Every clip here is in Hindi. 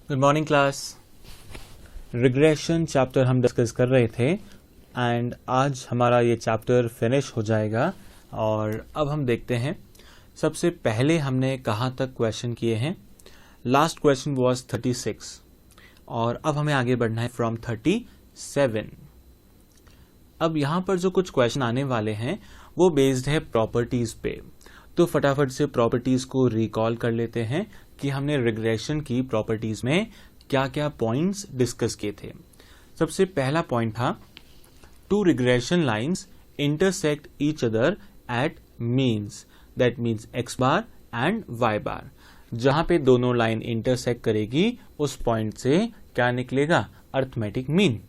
Good morning class. Regression chapter हम डिस्कस कर रहे थे एंड आज हमारा ये चैप्टर फिनिश हो जाएगा। और अब हम देखते हैं, सबसे पहले हमने कहाँ तक क्वेश्चन किए हैं। लास्ट क्वेश्चन वाज 36 और अब हमें आगे बढ़ना है फ्रॉम 37। अब यहाँ पर जो कुछ क्वेश्चन आने वाले हैं वो बेस्ड है प्रॉपर्टीज पे, तो फटाफट से प्रॉपर्टीज को रिकॉल कर लेते हैं कि हमने रिग्रेशन की प्रॉपर्टीज में क्या क्या पॉइंट्स डिस्कस किए थे। सबसे पहला पॉइंट था two regression lines intersect each other at means, that means x bar and y bar. जहां पे दोनों लाइन इंटरसेक्ट करेगी उस पॉइंट से क्या निकलेगा, अर्थमेटिक मीन,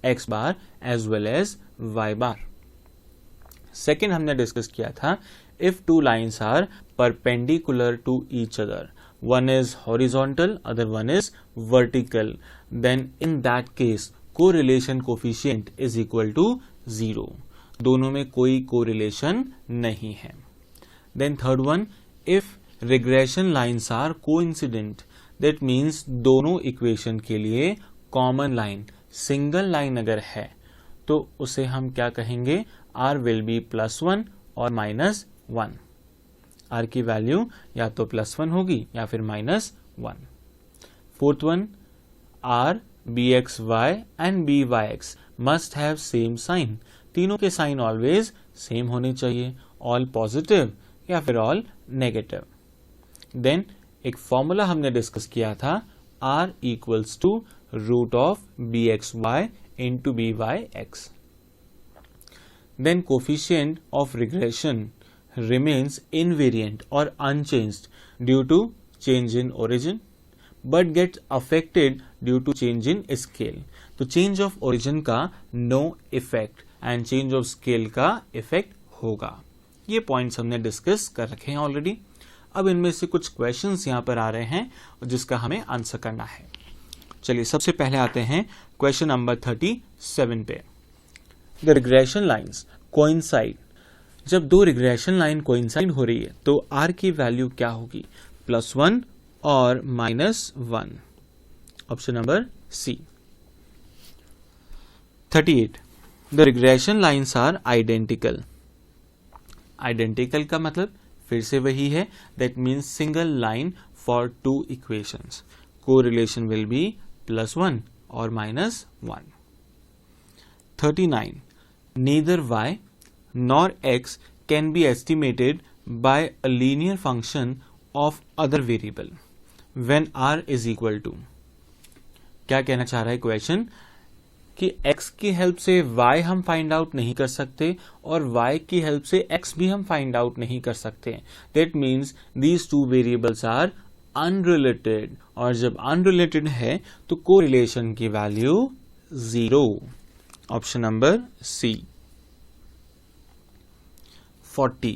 एक्स बार एज वेल एज वाई बार। सेकेंड हमने डिस्कस किया था if two lines are perpendicular to each other, one is horizontal, other one is vertical, then in that case correlation coefficient is equal to 0. दोनों में कोई correlation नहीं है। Then third one, if regression lines are coincident, that means दोनों equation के लिए common line, single line अगर है तो उसे हम क्या कहेंगे, r will be +1 और -1। r की वैल्यू या तो +1 होगी या फिर -1। Fourth one, r bxy and byx must have same sign. तीनों के साइन ऑलवेज सेम होने चाहिए, ऑल पॉजिटिव या फिर ऑल नेगेटिव। देन एक फॉर्मूला हमने डिस्कस किया था, r equals to √bxy into byx। Then coefficient of regression remains invariant or unchanged due to change in origin but gets affected due to change in scale। तो change of origin का no effect and change of scale का effect होगा। ये points हमने डिस्कस कर रखे हैं ऑलरेडी। अब इनमें से कुछ questions यहाँ पर आ रहे हैं जिसका हमें आंसर करना है। चलिए सबसे पहले आते हैं क्वेश्चन नंबर 37 पे। The regression lines coincide, जब दो रिग्रेशन लाइन कोइंसाइड हो रही है तो r की वैल्यू क्या होगी, +1 और -1। Option number C. 38 the regression lines are identical. Identical का मतलब फिर से वही है, that means single line for two equations, correlation will be +1 और -1। 39 neither y nor x can be estimated by a linear function of other variable when r is equal to। क्या कहना चाह रहा है क्वेश्चन कि x की हेल्प से y हम फाइंड आउट नहीं कर सकते और y की हेल्प से x भी हम फाइंड आउट नहीं कर सकते। That means these two variables are unrelated, और जब अनरिलेटेड है तो कोरिलेशन की value 0। Option number C. 40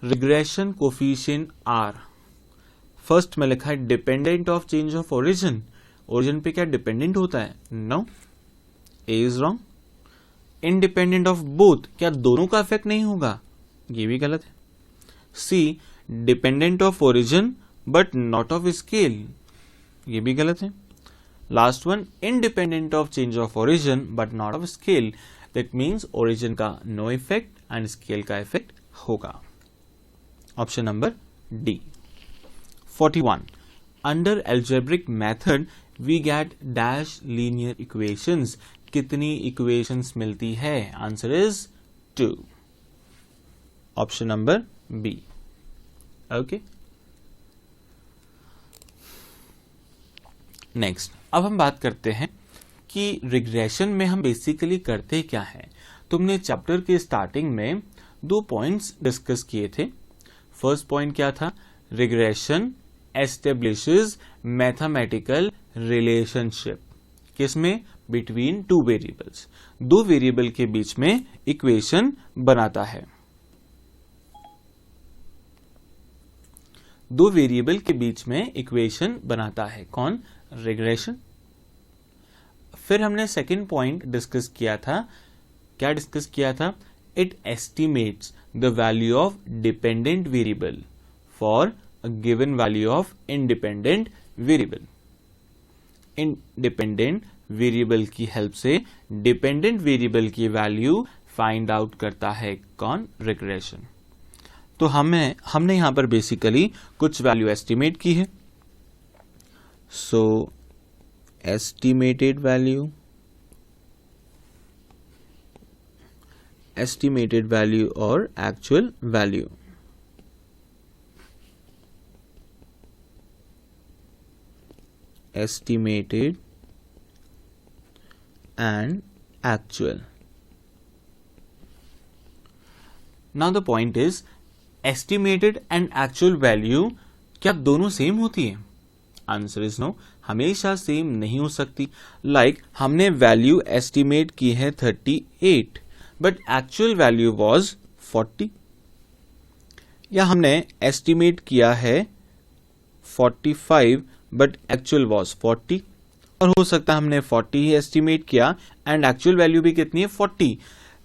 regression coefficient are. First में लिखा है dependent of change of origin. Origin पे क्या डिपेंडेंट होता है, no, A is wrong. Independent of both, क्या दोनों का इफेक्ट नहीं होगा, ये भी गलत है। C dependent of origin but not of scale, ये भी गलत है। Last one independent of change of origin but not of scale, that means origin का नो इफेक्ट एंड स्केल का इफेक्ट होगा। Option number D. 41 under algebraic method we get dash linear equations. कितनी इक्वेशंस मिलती है, answer is 2। Option number B. Okay, next अब हम बात करते हैं कि रिग्रेशन में हम बेसिकली करते क्या है। तुमने चैप्टर के स्टार्टिंग में 2 पॉइंट्स डिस्कस किए थे। फर्स्ट पॉइंट क्या था, रिग्रेशन एस्टेब्लिशेस मैथमेटिकल रिलेशनशिप, किसमें, बिटवीन 2 वेरिएबल्स, 2 वेरिएबल के बीच में इक्वेशन बनाता है। 2 वेरिएबल के बीच में इक्वेशन बनाता है कौन, रिग्रेशन। फिर हमने सेकंड पॉइंट डिस्कस किया था, क्या डिस्कस किया था, it estimates the value of dependent variable for a given value of independent variable। Independent variable की हेल्प से डिपेंडेंट वेरिएबल की वैल्यू फाइंड आउट करता है कौन? रिग्रेशन। तो हमने यहां पर बेसिकली कुछ वैल्यू एस्टिमेट की है। सो estimated value or actual value. Estimated and actual. Now the point is, estimated and actual value क्या दोनों सेम होती है? आंसर इज नो, हमेशा सेम नहीं हो सकती। लाइक हमने वैल्यू एस्टिमेट की है 38 बट एक्चुअल वैल्यू वाज 40, या हमने एस्टिमेट किया है 45 बट एक्चुअल वाज 40, और हो सकता है हमने 40 ही एस्टिमेट किया एंड एक्चुअल वैल्यू भी कितनी है? 40।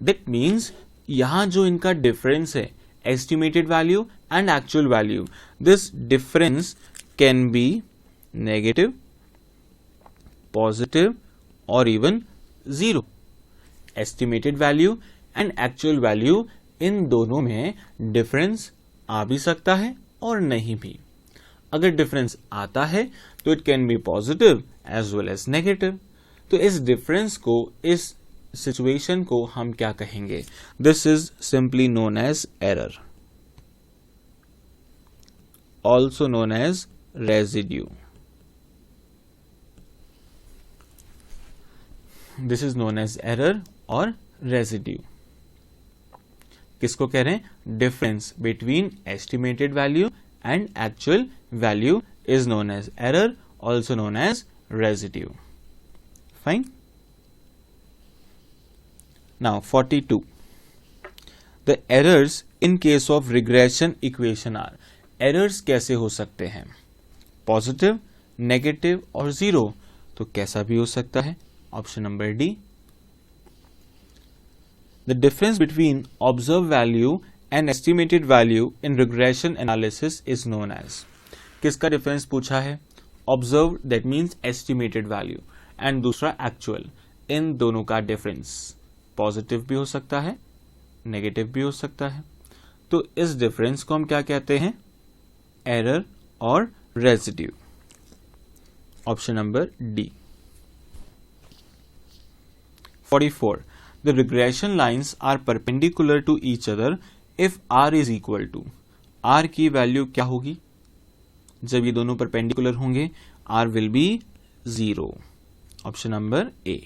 दैट मीन्स यहां जो इनका डिफरेंस है, estimated value and actual value, this difference can be negative, positive और even zero. Estimated value and actual value, इन दोनों में डिफरेंस आ भी सकता है और नहीं भी। अगर डिफरेंस आता है तो it can be positive as well as negative. तो इस डिफरेंस को, इस सिचुएशन को हम क्या कहेंगे? This is simply known as error, also known as residue. This is known as error और रेजिड्यू। किसको कह रहे हैं? Difference between estimated value and actual value is known as error, also known as residue. Fine. Now 42, the errors in case of regression equation are. Errors कैसे हो सकते हैं? पॉजिटिव, नेगेटिव और जीरो। तो कैसा भी हो सकता है? Option number D. The difference between observe value and estimated value in regression analysis is known as. किसका डिफरेंस पूछा है? Observe, that means estimated value, and दूसरा एक्चुअल। इन दोनों का डिफरेंस पॉजिटिव भी हो सकता है, नेगेटिव भी हो सकता है। तो इस डिफरेंस को हम क्या कहते हैं? एरर और residue. Option number D. 44. The regression lines are perpendicular to each other if R is equal to. R की वैल्यू क्या होगी? जब ये दोनों परपेंडिकुलर होंगे, R will be 0. Option number A.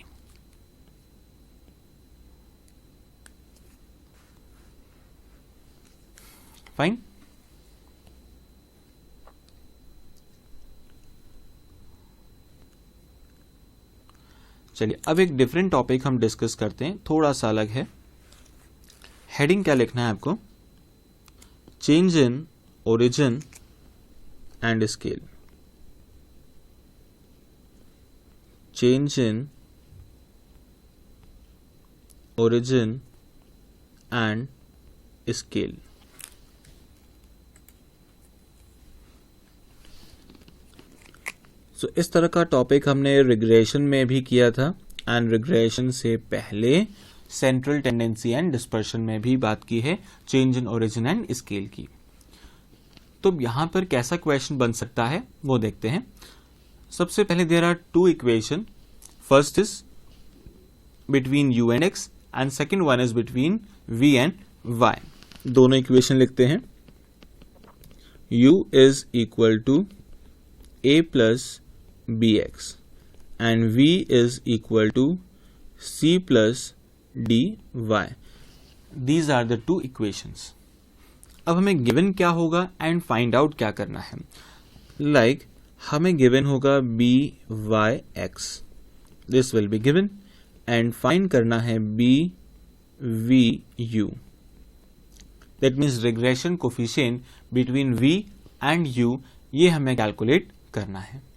Fine. चलिए अब एक डिफरेंट टॉपिक हम डिस्कस करते हैं, थोड़ा सा अलग है। हेडिंग क्या लिखना है आपको? Change in origin and scale. Change in origin and scale. So इस तरह का टॉपिक हमने रिग्रेशन में भी किया था, एंड रिग्रेशन से पहले सेंट्रल टेंडेंसी एंड डिस्पर्शन में भी बात की है, change in origin and scale की। तो यहां पर कैसा क्वेश्चन बन सकता है वो देखते हैं। सबसे पहले there are two equation, first is between u and x and second one is between v and y। दोनों इक्वेशन लिखते हैं। u is equal to a plus bx and v is equal to c plus dy. These are the two equations. अब हमें गिवन क्या होगा एंड फाइंड आउट क्या करना है? लाइक हमें गिवन होगा by(x), this will be given, and find करना है bvu. That means regression coefficient between v and u, ये हमें कैलकुलेट करना है।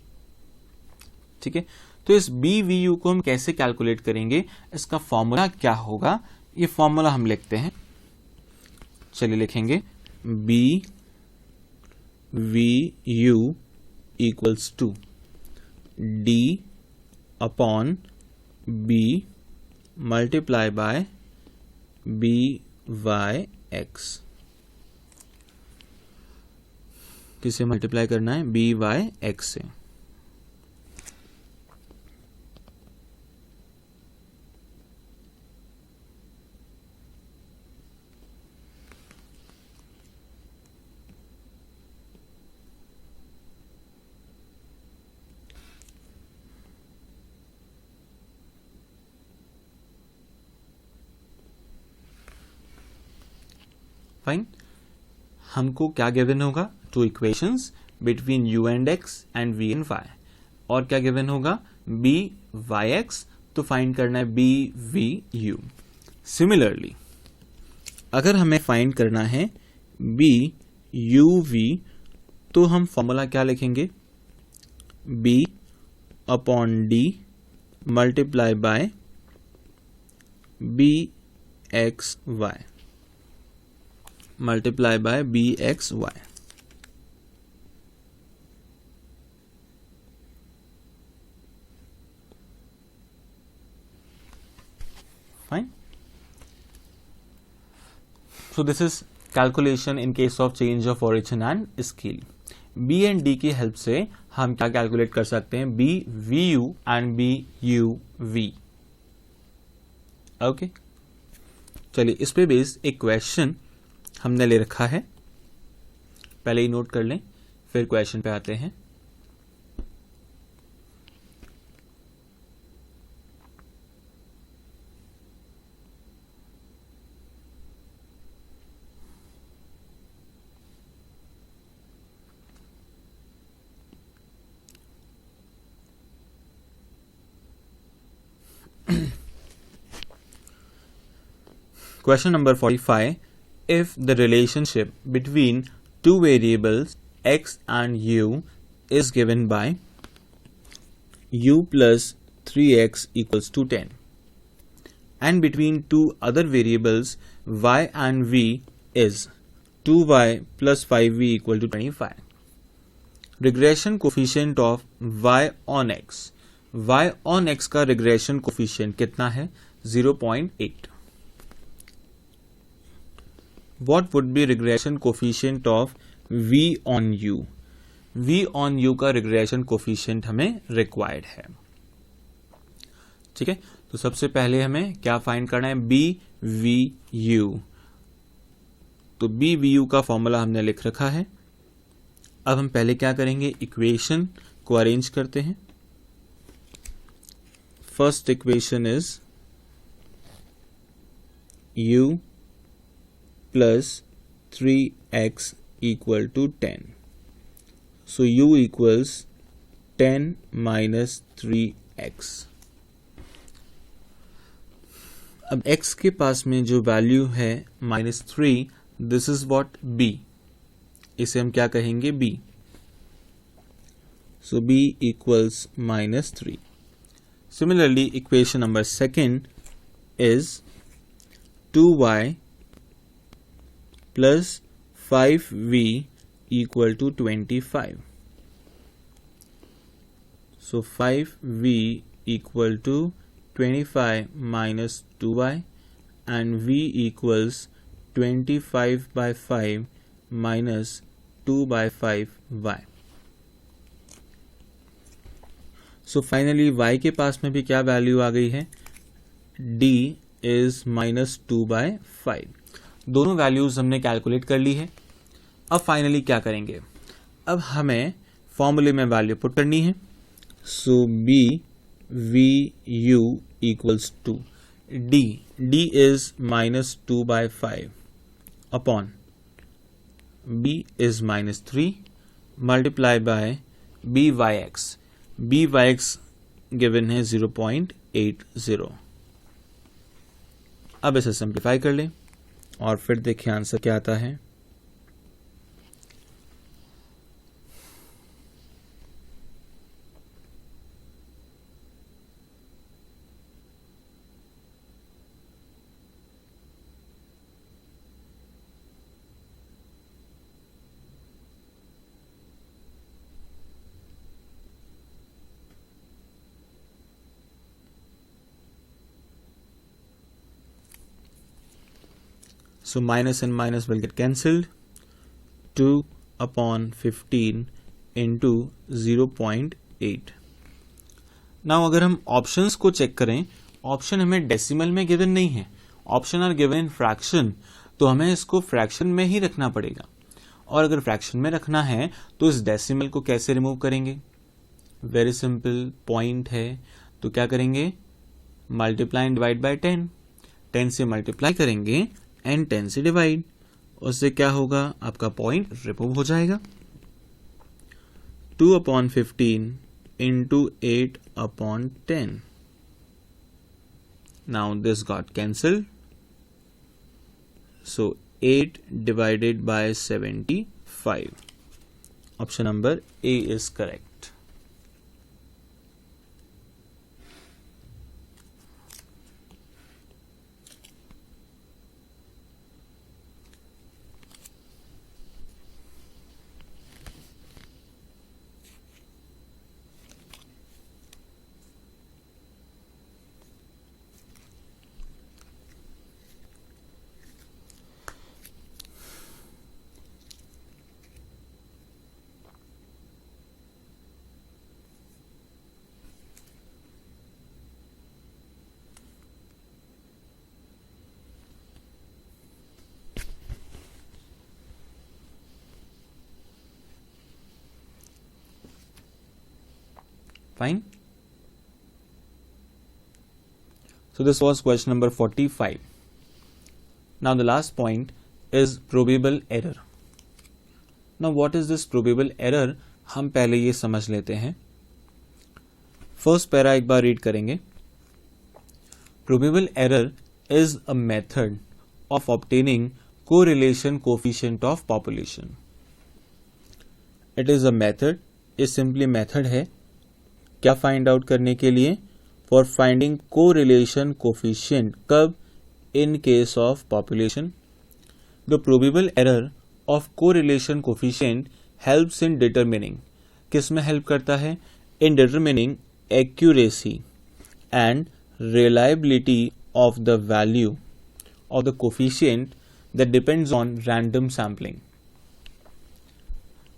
ठीक है, तो इस BVU को हम कैसे कैलकुलेट करेंगे? इसका फॉर्मूला क्या होगा? ये फॉर्मूला हम लिखते हैं। चलिए लिखेंगे BVU equals to D upon B multiply by B Y X. किसे मल्टीप्लाई करना है? बी वाई एक्स से। फाइन। हमको क्या गिवन होगा? Two equations between u and x and v and y। और क्या गिवन होगा? b y x। तो फाइंड करना है b v u। सिमिलरली अगर हमें फाइंड करना है b u v, तो हम फॉर्मूला क्या लिखेंगे? b upon d multiply by b x y multiply by B X Y. Fine. So this is calculation in case of change of origin and scale. B and D की हेल्प से हम क्या कैलकुलेट कर सकते हैं? B V U and B U V. Okay, चलिए इस पे बेस्ड एक क्वेश्चन हमने ले रखा है, पहले ही नोट कर लें, फिर क्वेश्चन पे आते हैं। Question number 45. If the relationship between two variables x and u is given by u plus 3x equals to 10 and between two other variables y and v is 2y plus 5v equal to 25. Regression coefficient of y on x. y on x का regression coefficient कितना है? 0.8. What would be regression coefficient of v on u? v on u का regression coefficient हमें required है। ठीक है, तो सबसे पहले हमें क्या फाइंड करना है? b v u। तो b v u का फॉर्मूला हमने लिख रखा है। अब हम पहले क्या करेंगे? इक्वेशन को अरेंज करते हैं। First equation is u plus 3x equal to 10. So u equals 10 minus 3x. अब x के पास में जो वैल्यू है -3, दिस इज व्हाट b, इसे हम क्या कहेंगे? b. So b equals -3. Similarly, equation number second is 2y plus 5v equal to 25. So 5v equal to 25 minus 2y and v equals 25 by 5 minus 2 by 5y. So finally y के पास में भी क्या वैल्यू आ गई है? d is -2 by 5. दोनों वैल्यूज हमने कैलकुलेट कर ली है। अब फाइनली क्या करेंगे? अब हमें फॉर्मूले में वैल्यू पुट करनी है। सो b v u equals to d is -2 by 5 upon b is -3 multiply by b y x। b y x given है 0.80। अब इसे सिंप्लीफाई कर लें और फिर देखिए आंसर क्या आता है। So minus and minus will get cancelled. 2/15 into 0.8. Now अगर हम ऑप्शंस को चेक करें, ऑप्शन हमें डेसिमल में गिवन नहीं है, option are given in fraction, तो हमें इसको फ्रैक्शन में ही रखना पड़ेगा। और अगर फ्रैक्शन में रखना है तो इस डेसिमल को कैसे रिमूव करेंगे? वेरी सिंपल, पॉइंट है तो क्या करेंगे? Multiply and divide by 10। 10 से मल्टीप्लाई करेंगे एंड 10 से डिवाइड, उससे क्या होगा? आपका पॉइंट रिमूव हो जाएगा। 2/15 into 8/10. Now this got cancelled. So 8 divided by 75. Option number A is correct. Fine. So this was question number 45. Now the last point is probable error. Now what is this probable error? हम पहले ये समझ लेते हैं। फर्स्ट पैरा एक बार रीड करेंगे। Probable error is a method of obtaining correlation coefficient of population. It is a method, ये simply method है क्या फाइंड आउट करने के लिए? For finding correlation coefficient. कब? In case of population. The probable error of correlation coefficient helps in determining, किस में हेल्प करता है? In determining accuracy and reliability of the value of the coefficient that depends on random sampling.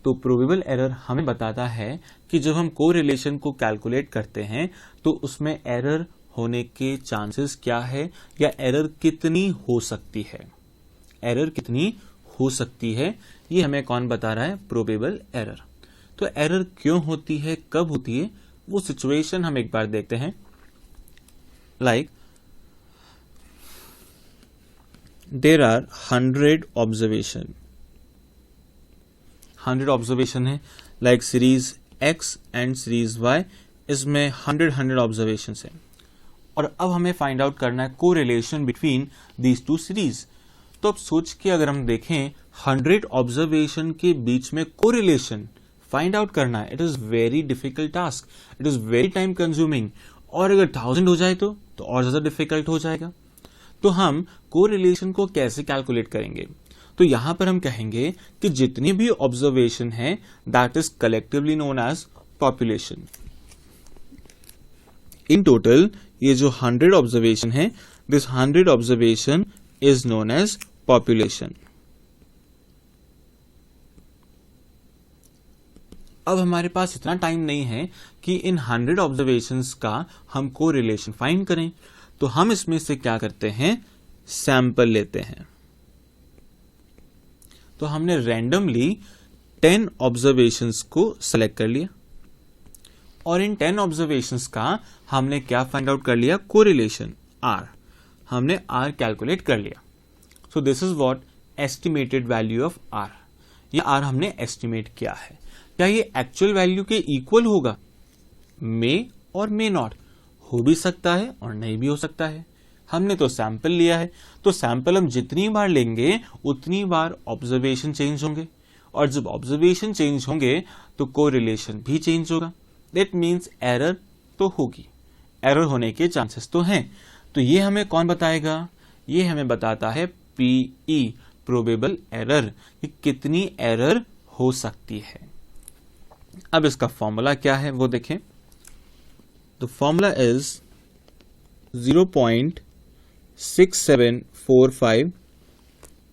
तो प्रोबेबल एरर हमें बताता है कि जब हम कोरिलेशन को कैलकुलेट करते हैं तो उसमें एरर होने के चांसेस क्या है, या एरर कितनी हो सकती है। एरर कितनी हो सकती है ये हमें कौन बता रहा है? Probable error. तो एरर क्यों होती है, कब होती है, वो सिचुएशन हम एक बार देखते हैं। Like there are 100 observation, 100 observation है। Like series X and series Y, इसमें 100 ऑब्जर्वेशन है। और अब हमें फाइंड आउट करना है correlation between these two series. तो अब सोच के अगर हम देखें 100 ऑब्जर्वेशन के बीच में कोरिलेशन फाइंड आउट करना है, it is very difficult task, it is very time consuming. और अगर 1000 हो जाए तो और ज्यादा डिफिकल्ट हो जाएगा। तो हम कोरिलेशन को कैसे कैलकुलेट करेंगे? तो यहां पर हम कहेंगे कि जितनी भी ऑब्जर्वेशन है that is collectively known as population. In total ये जो 100 ऑब्जर्वेशन है, this 100 observation is known as population. अब हमारे पास इतना टाइम नहीं है कि इन 100 ऑब्जर्वेशंस का हम कोरिलेशन फाइंड करें, तो हम इसमें से क्या करते हैं? सैंपल लेते हैं। तो हमने रैंडमली 10 ऑब्जर्वेशंस को सेलेक्ट कर लिया और इन 10 ऑब्जर्वेशंस का हमने क्या फाइंड आउट कर लिया? Correlation R। हमने R कैलकुलेट कर लिया। सो this is what estimated value of R। ये R हमने एस्टिमेट किया है। क्या ये एक्चुअल वैल्यू के इक्वल होगा? मे और मे नॉट, हो भी सकता है और नहीं भी हो सकता है। हमने तो सैंपल लिया है, तो सैंपल हम जितनी बार लेंगे उतनी बार ऑब्जर्वेशन चेंज होंगे, और जब ऑब्जर्वेशन चेंज होंगे तो कोरिलेशन भी चेंज होगा। दैट मीन्स एरर तो होगी, एरर होने के चांसेस तो हैं। तो ये हमें कौन बताएगा? ये हमें बताता है PE, प्रोबेबल एरर, कि कितनी एरर हो सकती है। अब इसका फॉर्मूला क्या है वो देखें। The formula is 0.6745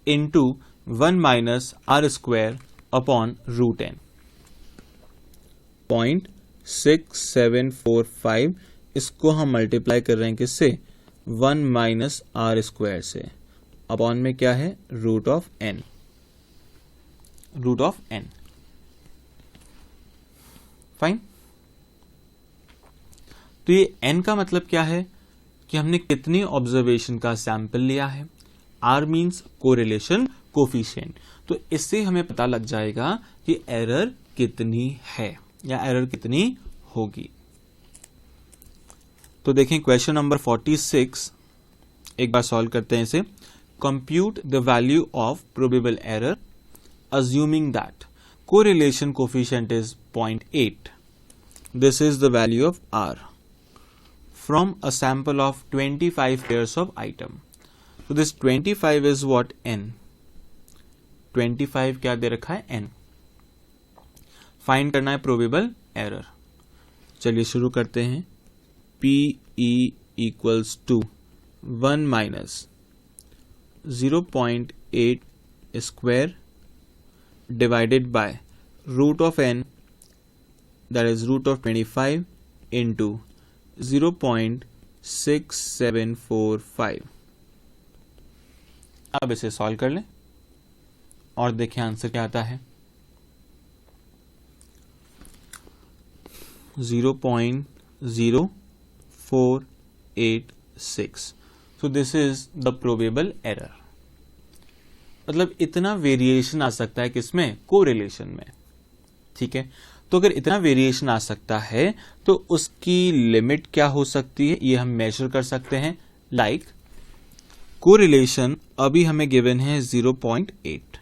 into 1 minus R square upon root N. 0.6745 इसको हम मल्टीप्लाई कर रहे हैं किससे? 1 माइनस आर स्क्वायर से, अपॉन में क्या है? Root of N. Root of N, fine. तो ये एन का मतलब क्या है कि हमने कितनी ऑब्जर्वेशन का सैंपल लिया है। R means correlation coefficient. तो इससे हमें पता लग जाएगा कि एरर कितनी है या एरर कितनी होगी। तो देखें क्वेश्चन नंबर 46, एक बार सॉल्व करते हैं इसे। Compute the value of probable error assuming that correlation coefficient is 0.8. This is the value of R from a sample of 25 pairs of item. So this 25 is what? N. 25 क्या दे रखा है? N. फाइंड करना है प्रोबेबल एरर। चलिए शुरू करते हैं। PE equals to 1 minus 0.8 square divided by root of n, that is root of 25 into 0.6745। अब इसे सॉल्व कर लें और देखें आंसर क्या आता है। 0.0486। So this is the probable error। मतलब इतना वेरिएशन आ सकता है किसमें? कोरिलेशन में। ठीक है, तो अगर इतना वेरिएशन आ सकता है तो उसकी लिमिट क्या हो सकती है, ये हम मेजर कर सकते हैं। लाइक कोरिलेशन अभी हमें गिवन है 0.8,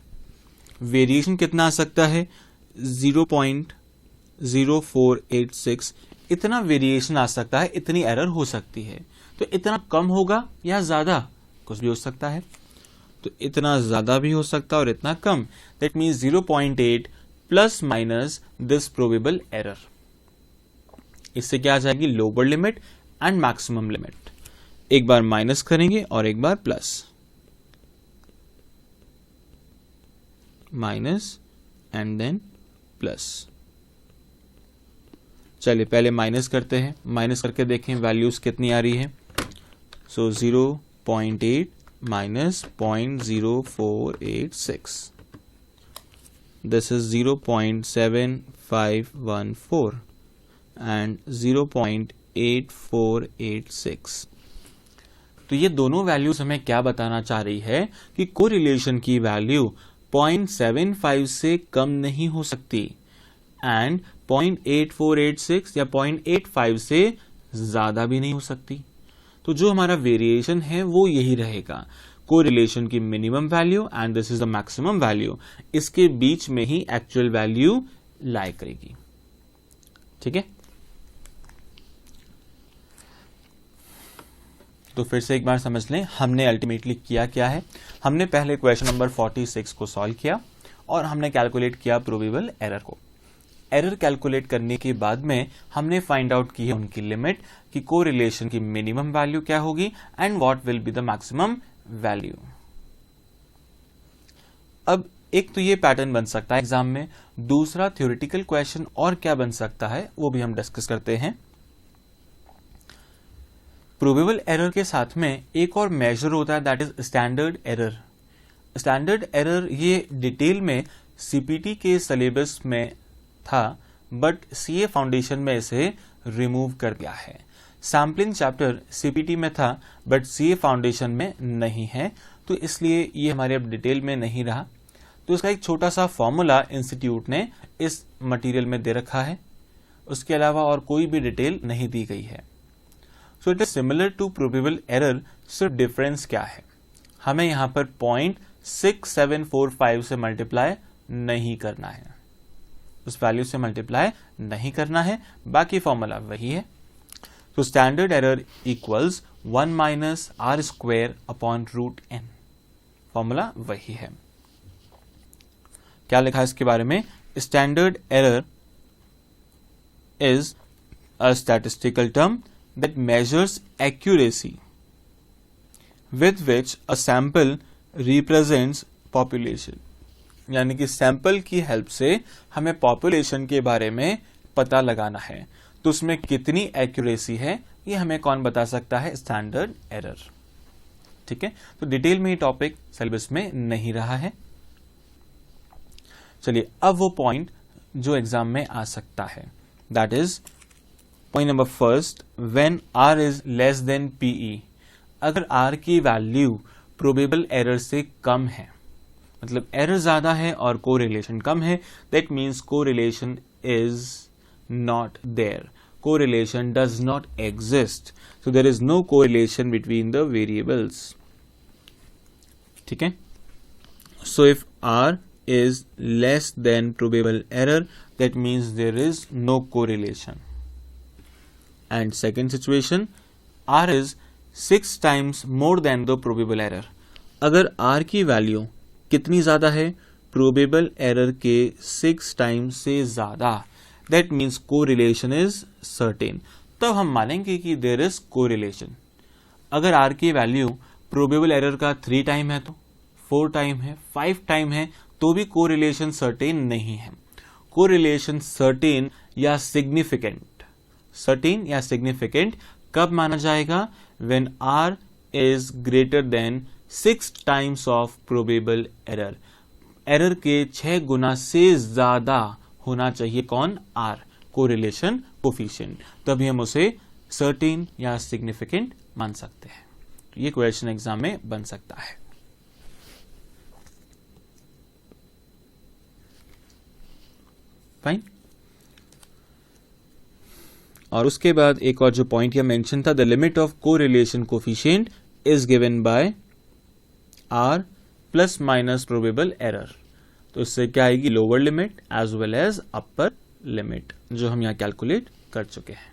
वेरिएशन कितना आ सकता है? 0.0486। इतना वेरिएशन आ सकता है, इतनी एरर हो सकती है। तो इतना कम होगा या ज्यादा? कुछ भी हो सकता है। तो इतना ज्यादा भी हो सकता है और इतना कम। That means 0.8 plus minus this probable error. इससे क्या आ जाएगी? Lower limit and maximum limit. एक बार माइनस करेंगे और एक बार plus, minus and then plus. चलिए पहले माइनस करते हैं। माइनस करके देखें वैल्यूज कितनी आ रही है। सो 0.8 minus 0.0486. This is 0.7514 and 0.8486। तो ये दोनों वैल्यूज हमें क्या बताना चाह रही है कि कोरिलेशन की वैल्यू 0.75 से कम नहीं हो सकती एंड 0.8486 या 0.85 से ज्यादा भी नहीं हो सकती। तो जो हमारा वेरिएशन है वो यही रहेगा, कोरिलेशन की minimum value and this is the maximum value, इसके बीच में ही एक्चुअल वैल्यू लाई करेगी। ठीक है, तो फिर से एक बार समझ लें हमने अल्टीमेटली किया क्या है। हमने पहले क्वेश्चन नंबर 46 को सॉल्व किया और हमने कैलकुलेट किया प्रोबेबल एरर को। एरर कैलकुलेट करने के बाद में हमने फाइंड आउट की है उनकी लिमिट कि कोरिलेशन की मिनिमम वैल्यू क्या होगी and what will be the maximum value. अब एक तो ये पैटर्न बन सकता है एग्जाम में, दूसरा थ्योरेटिकल क्वेश्चन और क्या बन सकता है वो भी हम डिस्कस करते हैं। प्रोबेबल एरर के साथ में एक और मेजर होता है, that is standard error. Standard error ये डिटेल में सीपीटी के सिलेबस में था, बट सीए फाउंडेशन में इसे रिमूव कर दिया है। सैम्पलिंग चैप्टर सीपीटी में था बट सीए फाउंडेशन में नहीं है, तो इसलिए ये हमारे अब डिटेल में नहीं रहा। तो इसका एक छोटा सा फॉर्मूला इंस्टीट्यूट ने इस मटेरियल में दे रखा है, उसके अलावा और कोई भी डिटेल नहीं दी गई है। So it is similar to probable error, सिर्फ डिफरेंस क्या है, हमें यहां पर 0.6745 से मल्टीप्लाई नहीं करना है, उस वैल्यू से मल्टीप्लाई नहीं करना है, बाकी फॉर्मूला वही है। तो standard error equals 1 minus R square upon root N, formula वही है। क्या लिखा है इसके बारे में? Standard error is a statistical term that measures accuracy with which a sample represents population, यानी कि सैंपल की हेल्प से हमें पॉपुलेशन के बारे में पता लगाना है, तो उसमें कितनी एक्यूरेसी है ये हमें कौन बता सकता है? Standard error. ठीक है, तो डिटेल में ये टॉपिक सिलेबस में नहीं रहा है। चलिए अब वो पॉइंट जो एग्जाम में आ सकता है, that is point number first, when R is less than PE. अगर आर की वैल्यू प्रोबेबल एरर से कम है, मतलब एरर ज्यादा है और कोरिलेशन कम है, that means correlation is not there, correlation does not exist, so there is no correlation between the variables. ठीक है, so if R is less than probable error, that means there is no correlation. And second situation, R is 6 times more than the probable error. अगर R की वैल्यू कितनी ज्यादा है? probable error के 6 times से ज्यादा, that means correlation is certain. तब हम मानेंगे कि there is correlation. अगर R की वैल्यू probable error का 3 टाइम है, तो 4 टाइम है, 5 टाइम है, तो भी कोरिलेशन सर्टेन नहीं है। कोरिलेशन सर्टेन या सिग्निफिकेंट, सर्टेन या सिग्निफिकेंट कब माना जाएगा? When R is greater than 6 times of probable error. Error के 6 गुना से ज्यादा होना चाहिए कौन? आर, कोरिलेशन कोफिशिएंट, तभी हम उसे सर्टेन या सिग्निफिकेंट मान सकते हैं। ये क्वेश्चन एग्जाम में बन सकता है। फाइन। और उसके बाद एक और जो पॉइंट यह मेंशन था, the limit of correlation coefficient is given by R plus minus probable error. तो इससे क्या आएगी? Lower limit as well as upper limit, जो हम यहां कैलकुलेट कर चुके हैं।